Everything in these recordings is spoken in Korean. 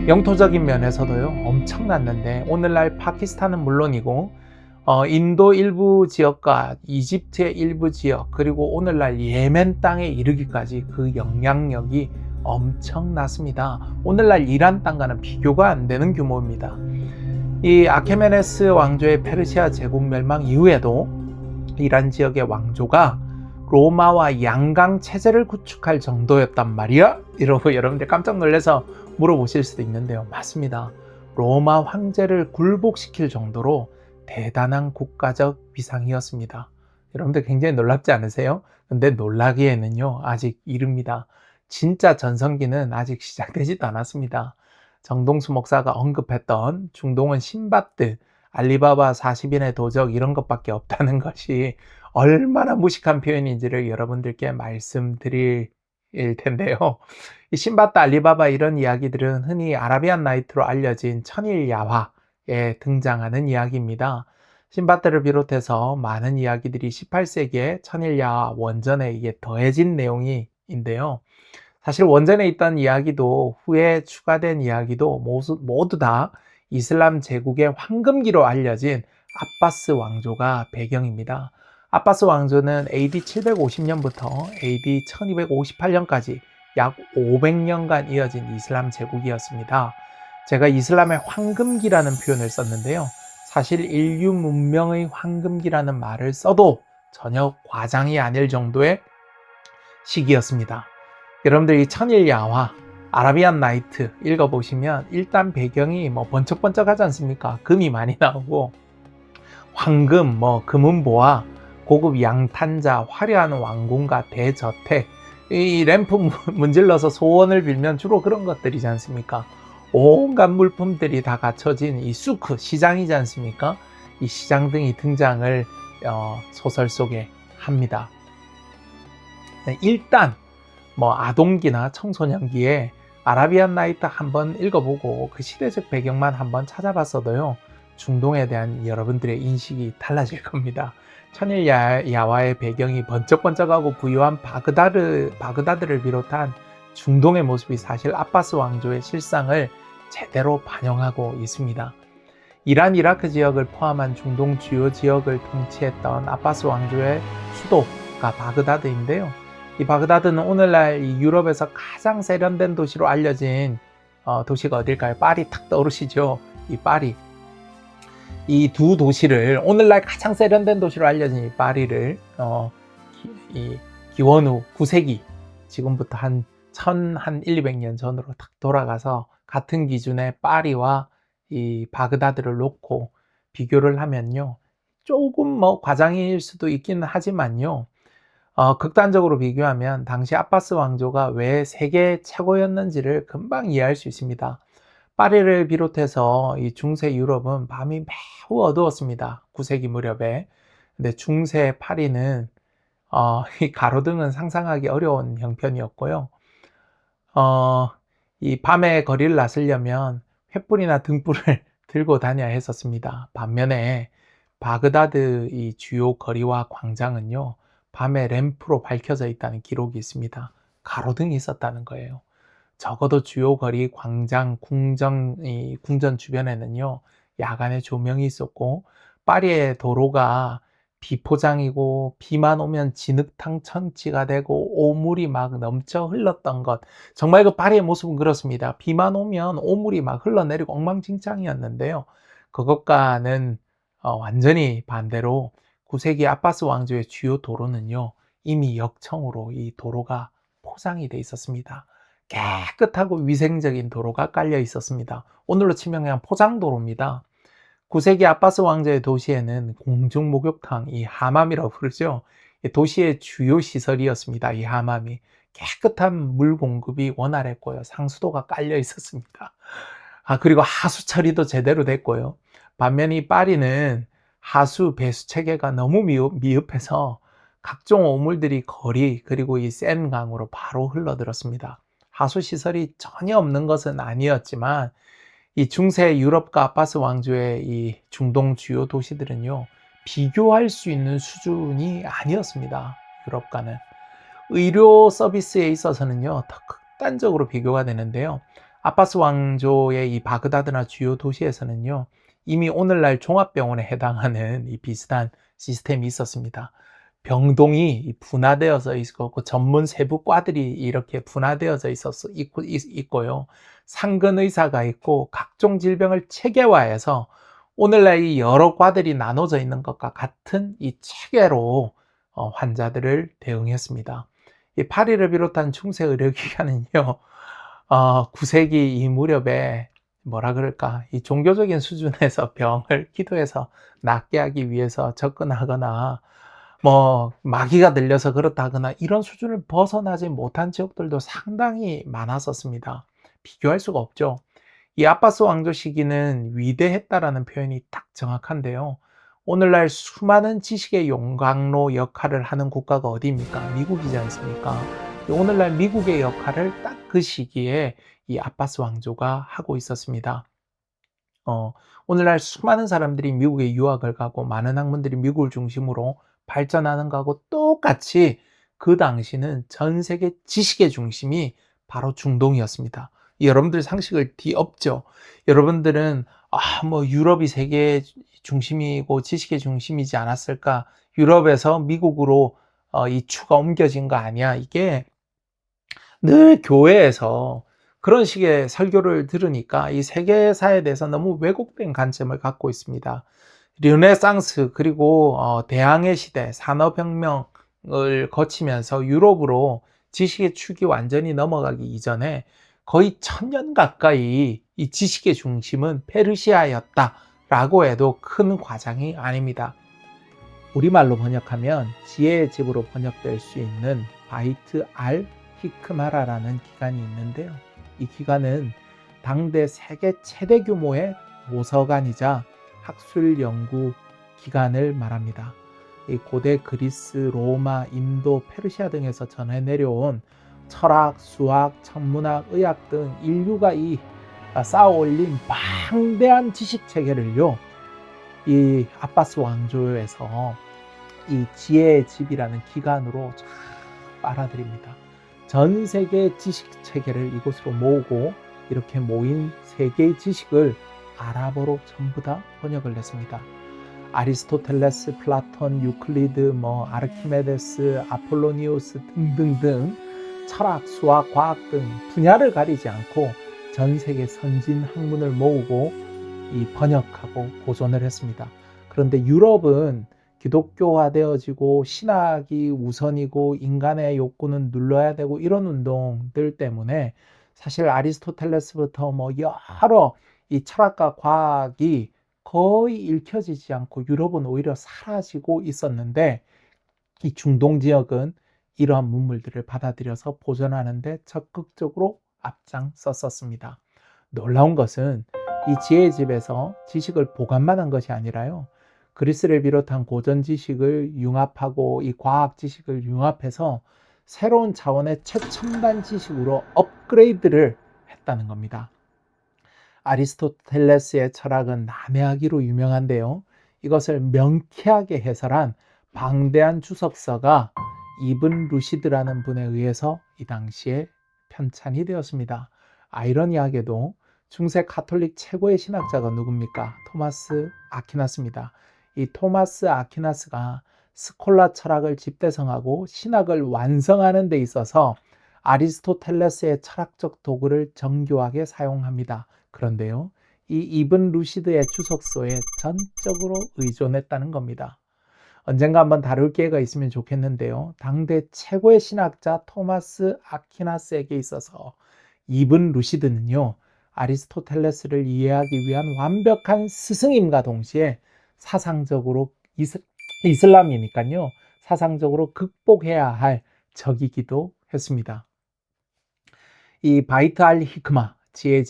영토적인 면에서도요 엄청났는데, 오늘날 파키스탄은 물론이고 인도 일부 지역과 이집트의 일부 지역, 그리고 오늘날 예멘 땅에 이르기까지 그 영향력이 엄청났습니다. 오늘날 이란 땅과는 비교가 안 되는 규모입니다. 이 아케메네스 왕조의 페르시아 제국 멸망 이후에도 이란 지역의 왕조가 로마와 양강 체제를 구축할 정도였단 말이야? 이러고 여러분들 깜짝 놀라서 물어보실 수도 있는데요. 맞습니다. 로마 황제를 굴복시킬 정도로 대단한 국가적 위상이었습니다. 여러분들 굉장히 놀랍지 않으세요? 근데 놀라기에는요 아직 이릅니다. 진짜 전성기는 아직 시작되지도 않았습니다. 정동수 목사가 언급했던 중동은 신밧드, 알리바바 40인의 도적 이런 것밖에 없다는 것이 얼마나 무식한 표현인지를 여러분들께 말씀드릴 텐데요. 이 신밧드, 알리바바 이런 이야기들은 흔히 아라비안 나이트로 알려진 천일 야화에 등장하는 이야기입니다. 신밧드를 비롯해서 많은 이야기들이 18세기에 천일 야화 원전에 이게 더해진 내용인데요. 사실 원전에 있던 이야기도 후에 추가된 이야기도 모두 다 이슬람 제국의 황금기로 알려진 아바스 왕조가 배경입니다. 아바스 왕조는 AD 750년부터 AD 1258년까지 약 500년간 이어진 이슬람 제국이었습니다. 제가 이슬람의 황금기라는 표현을 썼는데요. 사실 인류 문명의 황금기라는 말을 써도 전혀 과장이 아닐 정도의 시기였습니다. 여러분들 이 천일 야화, 아라비안 나이트 읽어보시면 일단 배경이 번쩍번쩍하지 않습니까? 금이 많이 나오고 황금, 금은 보화, 고급 양탄자, 화려한 왕궁과 대저택, 이 램프 문질러서 소원을 빌면 주로 그런 것들이지 않습니까? 온갖 물품들이 다 갖춰진 이 수크, 시장이지 않습니까? 이 시장 등이 등장을 소설 속에 합니다. 일단 아동기나 청소년기에 아라비안 나이트 한번 읽어보고 그 시대적 배경만 한번 찾아봤어도요 중동에 대한 여러분들의 인식이 달라질 겁니다. 천일 야화의 배경이 번쩍번쩍하고 부유한 바그다드를 비롯한 중동의 모습이 사실 아바스 왕조의 실상을 제대로 반영하고 있습니다. 이란, 이라크 지역을 포함한 중동 주요 지역을 통치했던 아바스 왕조의 수도가 바그다드인데요. 이 바그다드는 오늘날 이 유럽에서 가장 세련된 도시로 알려진 도시가 어딜까요? 파리 탁 떠오르시죠? 이 파리. 이 두 도시를, 오늘날 가장 세련된 도시로 알려진 이 파리를 이 기원 후 9세기, 지금부터 한 1200년 전으로 탁 돌아가서 같은 기준의 파리와 이 바그다드를 놓고 비교를 하면요, 조금 과장일 수도 있기는 하지만요, 극단적으로 비교하면 당시 아바스 왕조가 왜 세계 최고였는지를 금방 이해할 수 있습니다. 파리를 비롯해서 이 중세 유럽은 밤이 매우 어두웠습니다. 9세기 무렵에. 근데 중세 파리는 이 가로등은 상상하기 어려운 형편이었고요. 이 밤에 거리를 나서려면 횃불이나 등불을 들고 다녀야 했었습니다. 반면에 바그다드 이 주요 거리와 광장은요, 밤에 램프로 밝혀져 있다는 기록이 있습니다. 가로등이 있었다는 거예요. 적어도 주요 거리, 광장, 궁전 주변에는요 야간에 조명이 있었고, 파리의 도로가 비포장이고 비만 오면 진흙탕 천지가 되고 오물이 막 넘쳐 흘렀던 것, 정말 그 파리의 모습은 그렇습니다. 비만 오면 오물이 막 흘러내리고 엉망진창이었는데요, 그것과는 완전히 반대로 9세기 아바스 왕조의 주요 도로는요 이미 역청으로 이 도로가 포장이 돼 있었습니다. 깨끗하고 위생적인 도로가 깔려 있었습니다. 오늘로 치면 그냥 포장도로입니다. 9세기 아바스 왕조의 도시에는 공중 목욕탕, 이 하맘이라고 부르죠. 도시의 주요 시설이었습니다. 이 하맘이 깨끗한 물 공급이 원활했고요, 상수도가 깔려 있었습니다. 그리고 하수 처리도 제대로 됐고요. 반면 이 파리는 하수 배수 체계가 너무 미흡해서 각종 오물들이 거리, 그리고 이 센 강으로 바로 흘러들었습니다. 하수 시설이 전혀 없는 것은 아니었지만 이 중세 유럽과 아바스 왕조의 이 중동 주요 도시들은요 비교할 수 있는 수준이 아니었습니다. 유럽과는. 의료 서비스에 있어서는요 더 극단적으로 비교가 되는데요, 아바스 왕조의 이 바그다드나 주요 도시에서는요, 이미 오늘날 종합병원에 해당하는 이 비슷한 시스템이 있었습니다. 병동이 분화되어서 있고, 그 전문 세부과들이 이렇게 분화되어져 있고요. 상근 의사가 있고, 각종 질병을 체계화해서 오늘날 이 여러 과들이 나눠져 있는 것과 같은 이 체계로 환자들을 대응했습니다. 이 파리를 비롯한 중세 의료기관은요, 9세기 이 무렵에 뭐라 그럴까, 이 종교적인 수준에서 병을 기도해서 낫게 하기 위해서 접근하거나, 뭐 마귀가 들려서 그렇다거나 이런 수준을 벗어나지 못한 지역들도 상당히 많았었습니다. 비교할 수가 없죠. 이 아바스 왕조 시기는 위대했다라는 표현이 딱 정확한데요. 오늘날 수많은 지식의 용광로 역할을 하는 국가가 어디입니까? 미국이지 않습니까? 오늘날 미국의 역할을 딱 그 시기에 이 아바스 왕조가 하고 있었습니다. 오늘날 수많은 사람들이 미국에 유학을 가고 많은 학문들이 미국을 중심으로 발전하는 거하고 똑같이 그 당시는 전 세계 지식의 중심이 바로 중동이었습니다. 여러분들 상식을 뒤엎죠. 여러분들은 뭐 유럽이 세계의 중심이고 지식의 중심이지 않았을까? 유럽에서 미국으로 이 추가 옮겨진 거 아니야? 이게 늘 교회에서 그런 식의 설교를 들으니까 이 세계사에 대해서 너무 왜곡된 관점을 갖고 있습니다. 르네상스 그리고 대항해 시대, 산업혁명을 거치면서 유럽으로 지식의 축이 완전히 넘어가기 이전에 거의 1000년 가까이 이 지식의 중심은 페르시아였다라고 해도 큰 과장이 아닙니다. 우리말로 번역하면 지혜의 집으로 번역될 수 있는 바이트 알 히크마라라는 기관이 있는데요. 이 기관은 당대 세계 최대 규모의 도서관이자 학술 연구 기관을 말합니다. 이 고대 그리스, 로마, 인도, 페르시아 등에서 전해 내려온 철학, 수학, 천문학, 의학 등 인류가 쌓아 올린 방대한 지식 체계를요, 이 아바스 왕조에서 이 지혜의 집이라는 기관으로 쫙 빨아들입니다. 전 세계 지식 체계를 이곳으로 모으고 이렇게 모인 세계의 지식을 아랍어로 전부 다 번역을 했습니다. 아리스토텔레스, 플라톤, 유클리드, 아르키메데스, 아폴로니우스 등등등 철학, 수학, 과학 등 분야를 가리지 않고 전 세계 선진 학문을 모으고 이 번역하고 보존을 했습니다. 그런데 유럽은 기독교화되어지고 신학이 우선이고 인간의 욕구는 눌러야 되고 이런 운동들 때문에 사실 아리스토텔레스부터 여러 이 철학과 과학이 거의 읽혀지지 않고 유럽은 오히려 사라지고 있었는데, 이 중동 지역은 이러한 문물들을 받아들여서 보존하는 데 적극적으로 앞장섰었습니다. 놀라운 것은 이 지혜의 집에서 지식을 보관만 한 것이 아니라요, 그리스를 비롯한 고전 지식을 융합하고 이 과학 지식을 융합해서 새로운 차원의 최첨단 지식으로 업그레이드를 했다는 겁니다. 아리스토텔레스의 철학은 난해하기로 유명한데요, 이것을 명쾌하게 해설한 방대한 주석서가 이븐 루시드라는 분에 의해서 이 당시에 편찬이 되었습니다. 아이러니하게도 중세 가톨릭 최고의 신학자가 누굽니까? 토마스 아퀴나스입니다. 이 토마스 아퀴나스가 스콜라 철학을 집대성하고 신학을 완성하는 데 있어서 아리스토텔레스의 철학적 도구를 정교하게 사용합니다. 그런데요, 이 이븐 루시드의 주석서에 전적으로 의존했다는 겁니다. 언젠가 한번 다룰 기회가 있으면 좋겠는데요, 당대 최고의 신학자 토마스 아퀴나스에게 있어서 이븐 루시드는요, 아리스토텔레스를 이해하기 위한 완벽한 스승임과 동시에 사상적으로 이슬람이니까요, 사상적으로 극복해야 할 적이기도 했습니다. 이 바이트 알 히크마, 지혜의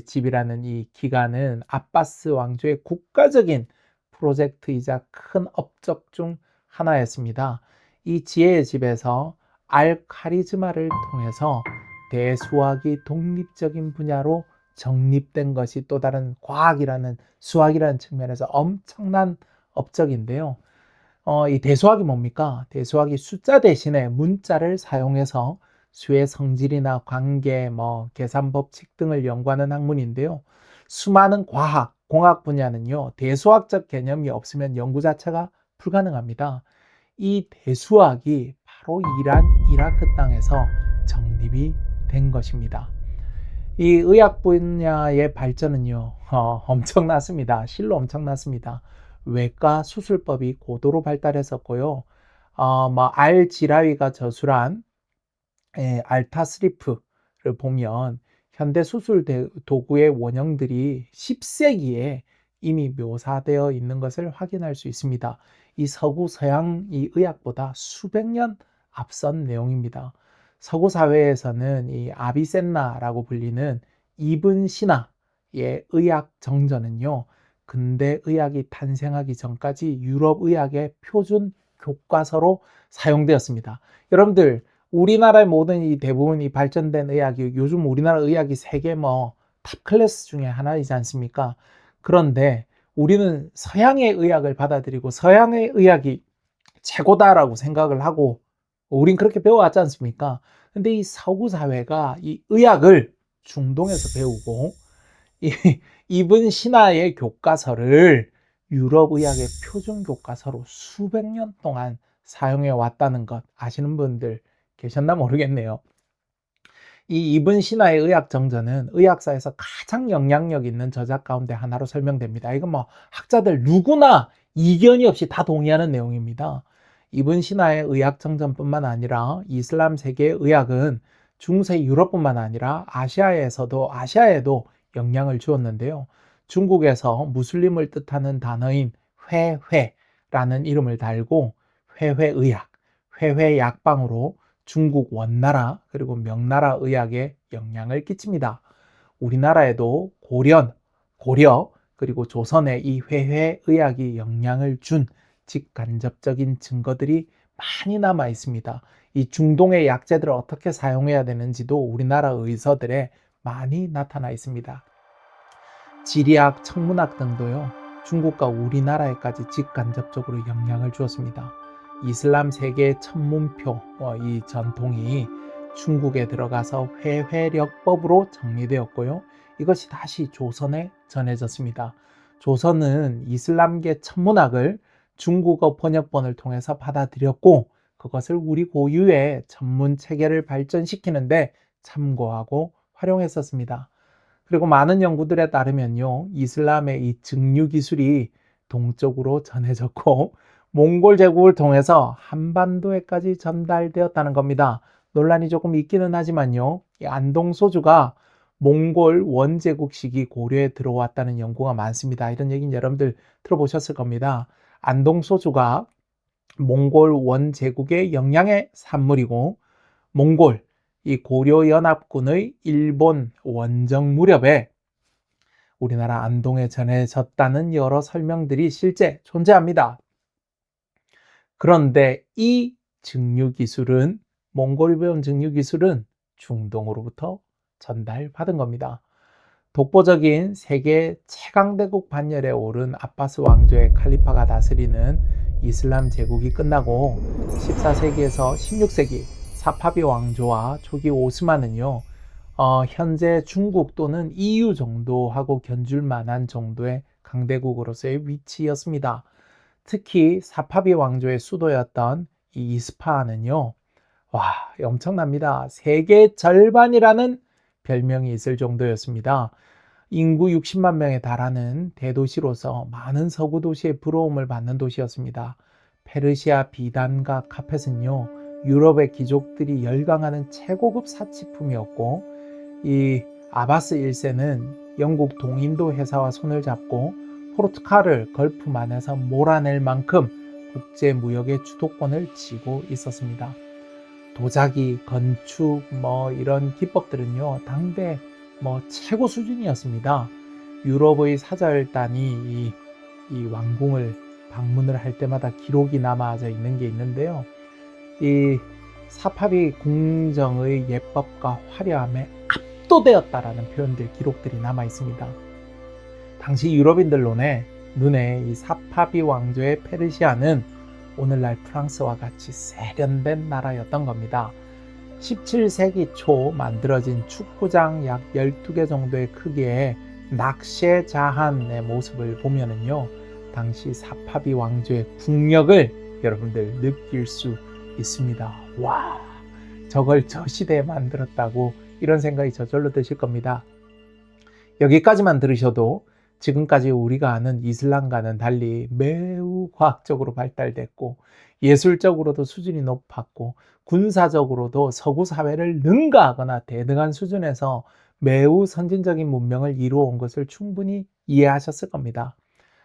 집이라는 이 기관은 아바스 왕조의 국가적인 프로젝트이자 큰 업적 중 하나였습니다. 이 지혜의 집에서 알 카리즈마를 통해서 대수학이 독립적인 분야로 정립된 것이 또 다른 과학이라는, 수학이라는 측면에서 엄청난 업적인데요. 이 대수학이 뭡니까? 대수학이 숫자 대신에 문자를 사용해서 수의 성질이나 관계, 계산 법칙 등을 연구하는 학문인데요. 수많은 과학, 공학 분야는요, 대수학적 개념이 없으면 연구 자체가 불가능합니다. 이 대수학이 바로 이란 이라크 땅에서 정립이 된 것입니다. 이 의학 분야의 발전은요, 엄청났습니다. 실로 엄청났습니다. 외과 수술법이 고도로 발달했었고요. 알 지라위가 저술한 알타스리프를 보면 현대 수술 도구의 원형들이 10세기에 이미 묘사되어 있는 것을 확인할 수 있습니다. 이 서구 서양 이 의학보다 수백 년 앞선 내용입니다. 서구 사회에서는 이 아비센나라고 불리는 이븐 시나의 의학 정전은요, 근대 의학이 탄생하기 전까지 유럽 의학의 표준 교과서로 사용되었습니다. 여러분들, 우리나라의 모든 이 대부분 이 발전된 의학이 요즘 우리나라 의학이 세계 탑 클래스 중에 하나이지 않습니까? 그런데 우리는 서양의 의학을 받아들이고 서양의 의학이 최고다라고 생각을 하고 우린 그렇게 배워왔지 않습니까? 근데 이 서구 사회가 이 의학을 중동에서 배우고 이분 신화의 교과서를 유럽 의학의 표준 교과서로 수백 년 동안 사용해 왔다는 것 아시는 분들 계셨나 모르겠네요. 이 이분 신화의 의학 정전은 의학사에서 가장 영향력 있는 저작 가운데 하나로 설명됩니다. 이건 학자들 누구나 이견이 없이 다 동의하는 내용입니다. 이분 신화의 의학 정전뿐만 아니라 이슬람 세계의 의학은 중세 유럽뿐만 아니라 아시아에도 영향을 주었는데요. 중국에서 무슬림을 뜻하는 단어인 회회라는 이름을 달고 회회의학, 회회약방으로 중국 원나라 그리고 명나라 의학에 영향을 끼칩니다. 우리나라에도 고려 그리고 조선에 이 회회의학이 영향을 준 직간접적인 증거들이 많이 남아 있습니다. 이 중동의 약재들을 어떻게 사용해야 되는지도 우리나라 의서들에 많이 나타나 있습니다. 지리학, 천문학 등도요, 중국과 우리나라에까지 직간접적으로 영향을 주었습니다. 이슬람 세계의 천문표, 이 전통이 중국에 들어가서 회회력법으로 정리되었고요. 이것이 다시 조선에 전해졌습니다. 조선은 이슬람계 천문학을 중국어 번역본을 통해서 받아들였고 그것을 우리 고유의 전문 체계를 발전시키는데 참고하고 활용했었습니다. 그리고 많은 연구들에 따르면요, 이슬람의 이 증류 기술이 동쪽으로 전해졌고 몽골 제국을 통해서 한반도에까지 전달되었다는 겁니다. 논란이 조금 있기는 하지만요, 이 안동소주가 몽골 원제국 시기 고려에 들어왔다는 연구가 많습니다. 이런 얘기는 여러분들 들어보셨을 겁니다. 안동소주가 몽골 원제국의 영향의 산물이고 몽골 이 고려연합군의 일본 원정 무렵에 우리나라 안동에 전해졌다는 여러 설명들이 실제 존재합니다. 그런데 이 증류기술은 몽골이 배운 증류기술은 중동으로부터 전달받은 겁니다. 독보적인 세계 최강대국 반열에 오른 아바스 왕조의 칼리파가 다스리는 이슬람 제국이 끝나고 14세기에서 16세기 사파비 왕조와 초기 오스만은요, 현재 중국 또는 EU 정도하고 견줄 만한 정도의 강대국으로서의 위치였습니다. 특히 사파비 왕조의 수도였던 이 이스파한은요, 엄청납니다. 세계 절반이라는 별명이 있을 정도였습니다. 인구 60만 명에 달하는 대도시로서 많은 서구 도시의 부러움을 받는 도시였습니다. 페르시아 비단과 카펫은요, 유럽의 귀족들이 열광하는 최고급 사치품이었고, 이 아바스 1세는 영국 동인도 회사와 손을 잡고 포르투갈을 걸프만에서 몰아낼 만큼 국제 무역의 주도권을 쥐고 있었습니다. 도자기, 건축, 이런 기법들은요, 당대 최고 수준이었습니다. 유럽의 사절단이 이 왕궁을 방문을 할 때마다 기록이 남아져 있는 게 있는데요. 이 사파비 궁정의 예법과 화려함에 압도되었다라는 표현들, 기록들이 남아 있습니다. 당시 유럽인들 눈에 이 사파비 왕조의 페르시아는 오늘날 프랑스와 같이 세련된 나라였던 겁니다. 17세기 초 만들어진 축구장 약 12개 정도의 크기의 낙셰 자한의 모습을 보면은요, 당시 사파비 왕조의 국력을 여러분들 느낄 수 있습니다. 와, 저걸 저 시대에 만들었다고 이런 생각이 저절로 드실 겁니다. 여기까지만 들으셔도 지금까지 우리가 아는 이슬람과는 달리 매우 과학적으로 발달됐고 예술적으로도 수준이 높았고 군사적으로도 서구 사회를 능가하거나 대등한 수준에서 매우 선진적인 문명을 이루어온 것을 충분히 이해하셨을 겁니다.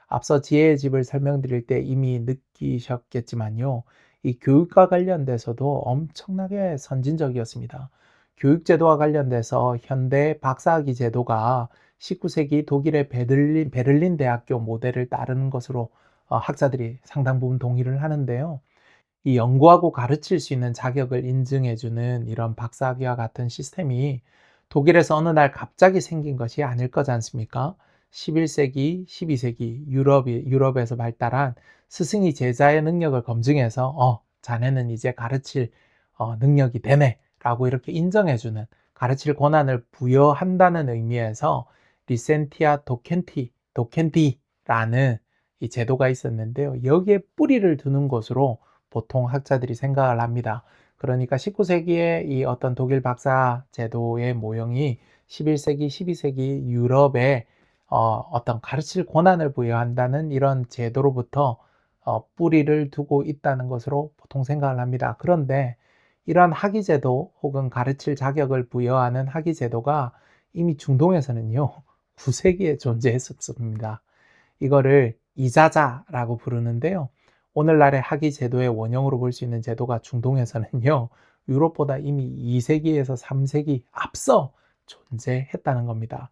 앞서 지혜의 집을 설명드릴 때 이미 느끼셨겠지만요, 이 교육과 관련돼서도 엄청나게 선진적이었습니다. 교육제도와 관련돼서 현대 박사학위 제도가 19세기 독일의 베를린 대학교 모델을 따르는 것으로 학자들이 상당 부분 동의를 하는데요. 이 연구하고 가르칠 수 있는 자격을 인증해주는 이런 박사학위와 같은 시스템이 독일에서 어느 날 갑자기 생긴 것이 아닐 거지 않습니까? 11세기, 12세기 유럽에서 발달한 스승이 제자의 능력을 검증해서 자네는 이제 가르칠 능력이 되네 라고 이렇게 인정해주는, 가르칠 권한을 부여한다는 의미에서 리센티아 도켄티라는 이 제도가 있었는데요. 여기에 뿌리를 두는 것으로 보통 학자들이 생각을 합니다. 그러니까 19세기의 이 어떤 독일 박사 제도의 모형이 11세기, 12세기 유럽에 어떤 가르칠 권한을 부여한다는 이런 제도로부터 뿌리를 두고 있다는 것으로 보통 생각을 합니다. 그런데 이러한 학위제도 혹은 가르칠 자격을 부여하는 학위제도가 이미 중동에서는요, 9세기에 존재했었습니다. 이거를 이자자라고 부르는데요. 오늘날의 학위 제도의 원형으로 볼 수 있는 제도가 중동에서는요, 유럽보다 이미 2세기에서 3세기 앞서 존재했다는 겁니다.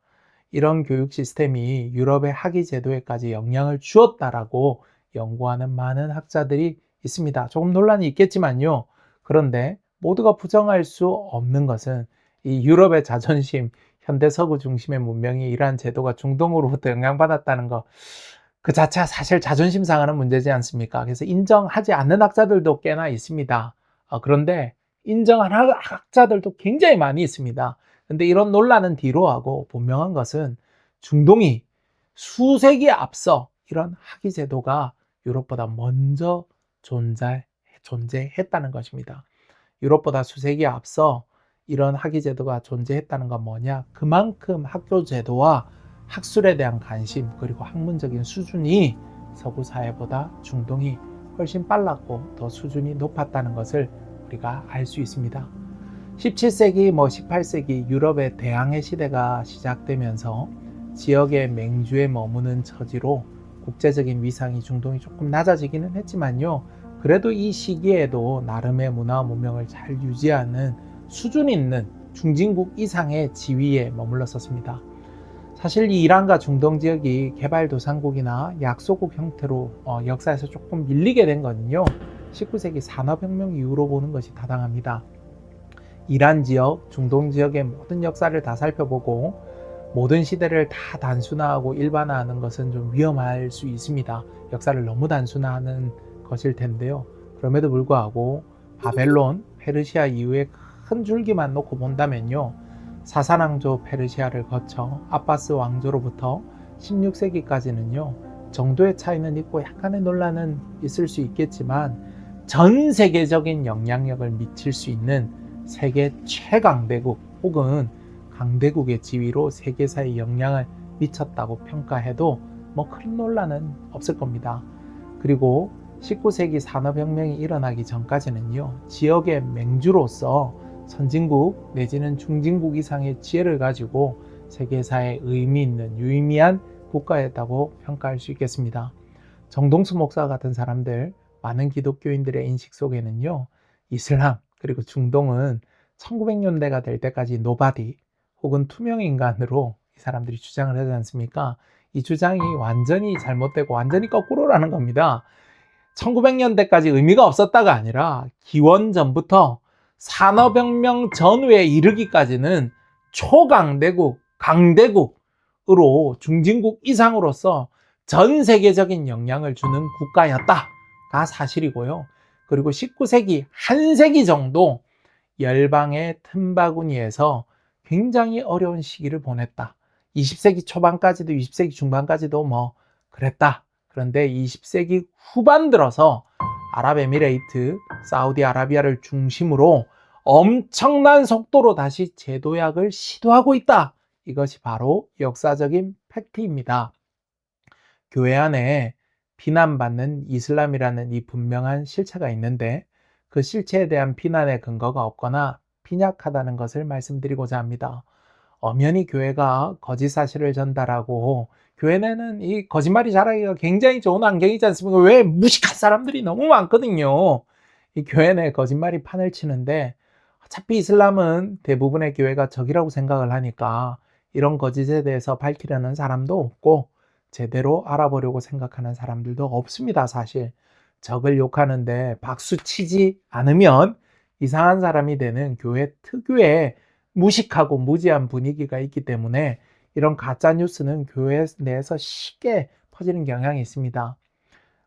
이런 교육 시스템이 유럽의 학위 제도에까지 영향을 주었다라고 연구하는 많은 학자들이 있습니다. 조금 논란이 있겠지만요. 그런데 모두가 부정할 수 없는 것은 이 유럽의 자존심, 현대 서구 중심의 문명이 이러한 제도가 중동으로부터 영향받았다는 것, 그 자체가 사실 자존심 상하는 문제지 않습니까? 그래서 인정하지 않는 학자들도 꽤나 있습니다. 그런데 인정하는 학자들도 굉장히 많이 있습니다. 근데 이런 논란은 뒤로 하고 분명한 것은 중동이 수세기 앞서 이런 학위 제도가 유럽보다 먼저 존재했다는 것입니다. 유럽보다 수세기 앞서 이런 학위 제도가 존재했다는 건 뭐냐? 그만큼 학교 제도와 학술에 대한 관심 그리고 학문적인 수준이 서구 사회보다 중동이 훨씬 빨랐고 더 수준이 높았다는 것을 우리가 알 수 있습니다. 17세기, 18세기 유럽의 대항해 시대가 시작되면서 지역의 맹주에 머무는 처지로 국제적인 위상이 중동이 조금 낮아지기는 했지만요. 그래도 이 시기에도 나름의 문화와 문명을 잘 유지하는 수준 있는 중진국 이상의 지위에 머물렀었습니다. 사실 이 이란과 중동 지역이 개발도상국이나 약소국 형태로 역사에서 조금 밀리게 된 거는요, 19세기 산업혁명 이후로 보는 것이 타당합니다. 이란 지역, 중동 지역의 모든 역사를 다 살펴보고 모든 시대를 다 단순화하고 일반화하는 것은 좀 위험할 수 있습니다. 역사를 너무 단순화하는 것일 텐데요. 그럼에도 불구하고 바벨론, 페르시아 이후의 큰 줄기만 놓고 본다면요, 사사왕조 페르시아를 거쳐 아바스 왕조로부터 16세기까지는요, 정도의 차이는 있고 약간의 논란은 있을 수 있겠지만 전 세계적인 영향력을 미칠 수 있는 세계 최강대국 혹은 강대국의 지위로 세계사에 영향을 미쳤다고 평가해도 큰 논란은 없을 겁니다. 그리고 19세기 산업혁명이 일어나기 전까지는요, 지역의 맹주로서 선진국 내지는 중진국 이상의 지혜를 가지고 세계사에 의미 있는 유의미한 국가였다고 평가할 수 있겠습니다. 정동수 목사 같은 사람들, 많은 기독교인들의 인식 속에는요, 이슬람 그리고 중동은 1900년대가 될 때까지 노바디 혹은 투명인간으로 이 사람들이 주장을 하지 않습니까? 이 주장이 완전히 잘못되고 완전히 거꾸로라는 겁니다. 1900년대까지 의미가 없었다가 아니라 기원전부터 산업혁명 전후에 이르기까지는 초강대국, 강대국으로 중진국 이상으로서 전 세계적인 영향을 주는 국가였다가 사실이고요. 그리고 19세기, 한 세기 정도 열방의 틈바구니에서 굉장히 어려운 시기를 보냈다. 20세기 초반까지도 20세기 중반까지도 뭐 그랬다. 그런데 20세기 후반 들어서 아랍에미레이트, 사우디아라비아를 중심으로 엄청난 속도로 다시 재도약을 시도하고 있다. 이것이 바로 역사적인 팩트입니다. 교회 안에 비난받는 이슬람이라는 이 분명한 실체가 있는데 그 실체에 대한 비난의 근거가 없거나 빈약하다는 것을 말씀드리고자 합니다. 엄연히 교회가 거짓 사실을 전달하고 교회 내는 이 거짓말이 자라기가 굉장히 좋은 환경이지 않습니까? 왜 무식한 사람들이 너무 많거든요. 이 교회 내 거짓말이 판을 치는데 어차피 이슬람은 대부분의 교회가 적이라고 생각을 하니까 이런 거짓에 대해서 밝히려는 사람도 없고 제대로 알아보려고 생각하는 사람들도 없습니다. 사실 적을 욕하는데 박수 치지 않으면 이상한 사람이 되는 교회 특유의 무식하고 무지한 분위기가 있기 때문에 이런 가짜 뉴스는 교회 내에서 쉽게 퍼지는 경향이 있습니다.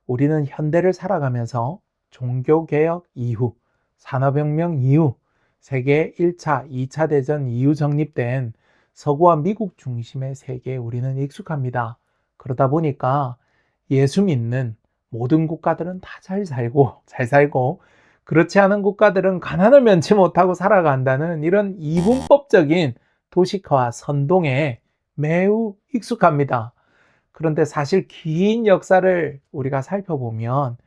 우리는 현대를 살아가면서 종교개혁 이후, 산업혁명 이후, 세계 1차, 2차 대전 이후 정립된 서구와 미국 중심의 세계에 우리는 익숙합니다. 그러다 보니까 예수 믿는 모든 국가들은 다 잘 살고 그렇지 않은 국가들은 가난을 면치 못하고 살아간다는 이런 이분법적인 도식화와 선동에 매우 익숙합니다. 그런데 사실 긴 역사를 우리가 살펴보면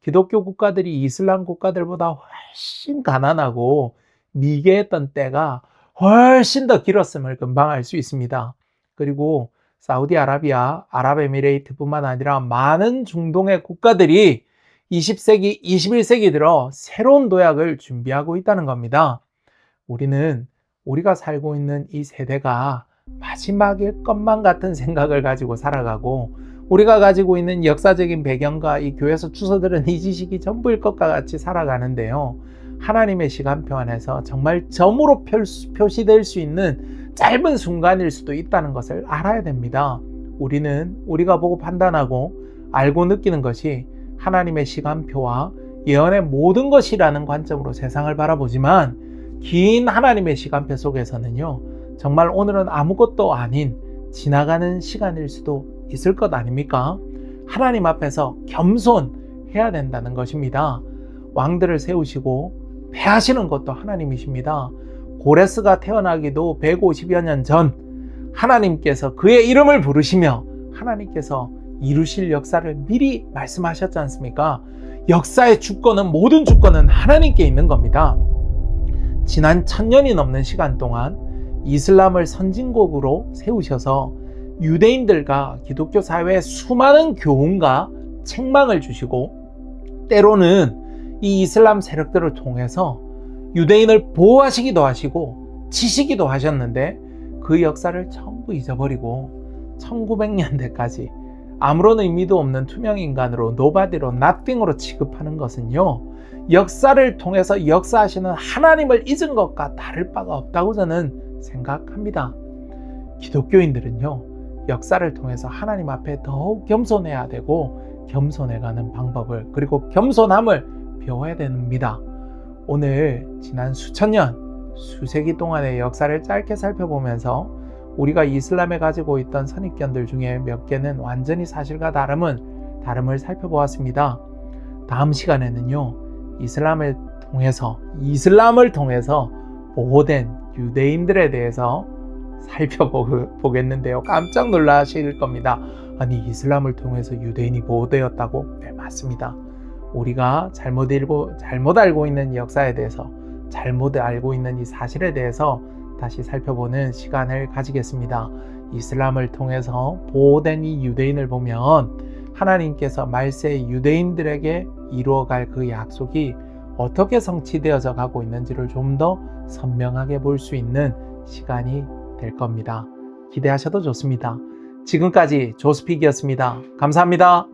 기독교 국가들이 이슬람 국가들보다 훨씬 가난하고 미개했던 때가 훨씬 더 길었음을 금방 알 수 있습니다. 그리고 사우디아라비아, 아랍에미레이트뿐만 아니라 많은 중동의 국가들이 20세기, 21세기 들어 새로운 도약을 준비하고 있다는 겁니다. 우리는 우리가 살고 있는 이 세대가 마지막일 것만 같은 생각을 가지고 살아가고 우리가 가지고 있는 역사적인 배경과 이 교회에서 주워들은 이 지식이 전부일 것과 같이 살아가는데요. 하나님의 시간표 안에서 정말 점으로 표시될 수 있는 짧은 순간일 수도 있다는 것을 알아야 됩니다. 우리는 우리가 보고 판단하고 알고 느끼는 것이 하나님의 시간표와 예언의 모든 것이라는 관점으로 세상을 바라보지만 긴 하나님의 시간표 속에서는요, 정말 오늘은 아무것도 아닌 지나가는 시간일 수도 있을 것 아닙니까? 하나님 앞에서 겸손해야 된다는 것입니다. 왕들을 세우시고 패하시는 것도 하나님이십니다. 고레스가 태어나기도 150여 년 전 하나님께서 그의 이름을 부르시며 하나님께서 이루실 역사를 미리 말씀하셨지 않습니까? 역사의 주권은 모든 주권은 하나님께 있는 겁니다. 지난 1000년이 넘는 시간 동안 이슬람을 선진국으로 세우셔서 유대인들과 기독교 사회에 수많은 교훈과 책망을 주시고 때로는 이 이슬람 세력들을 통해서 유대인을 보호하시기도 하시고 치시기도 하셨는데 그 역사를 전부 잊어버리고 1900년대까지 아무런 의미도 없는 투명인간으로 노바디로 나띵으로 취급하는 것은요, 역사를 통해서 역사하시는 하나님을 잊은 것과 다를 바가 없다고 저는 생각합니다. 기독교인들은요, 역사를 통해서 하나님 앞에 더욱 겸손해야 되고 겸손해가는 방법을 그리고 겸손함을 배워야 됩니다. 오늘 지난 수천 년, 수세기 동안의 역사를 짧게 살펴보면서 우리가 이슬람에 가지고 있던 선입견들 중에 몇 개는 완전히 사실과 다름을 살펴보았습니다. 다음 시간에는요, 이슬람을 통해서 보호된 유대인들에 대해서 살펴보겠는데요. 깜짝 놀라실 겁니다. 아니, 이슬람을 통해서 유대인이 보호되었다고? 네, 맞습니다. 우리가 잘못 알고 있는 역사에 대해서, 잘못 알고 있는 이 사실에 대해서 다시 살펴보는 시간을 가지겠습니다. 이슬람을 통해서 보호된 이 유대인을 보면 하나님께서 말세 유대인들에게 이루어갈 그 약속이 어떻게 성취되어져 가고 있는지를 좀 더 선명하게 볼 수 있는 시간이 될 겁니다. 기대하셔도 좋습니다. 지금까지 조스픽이었습니다. 감사합니다.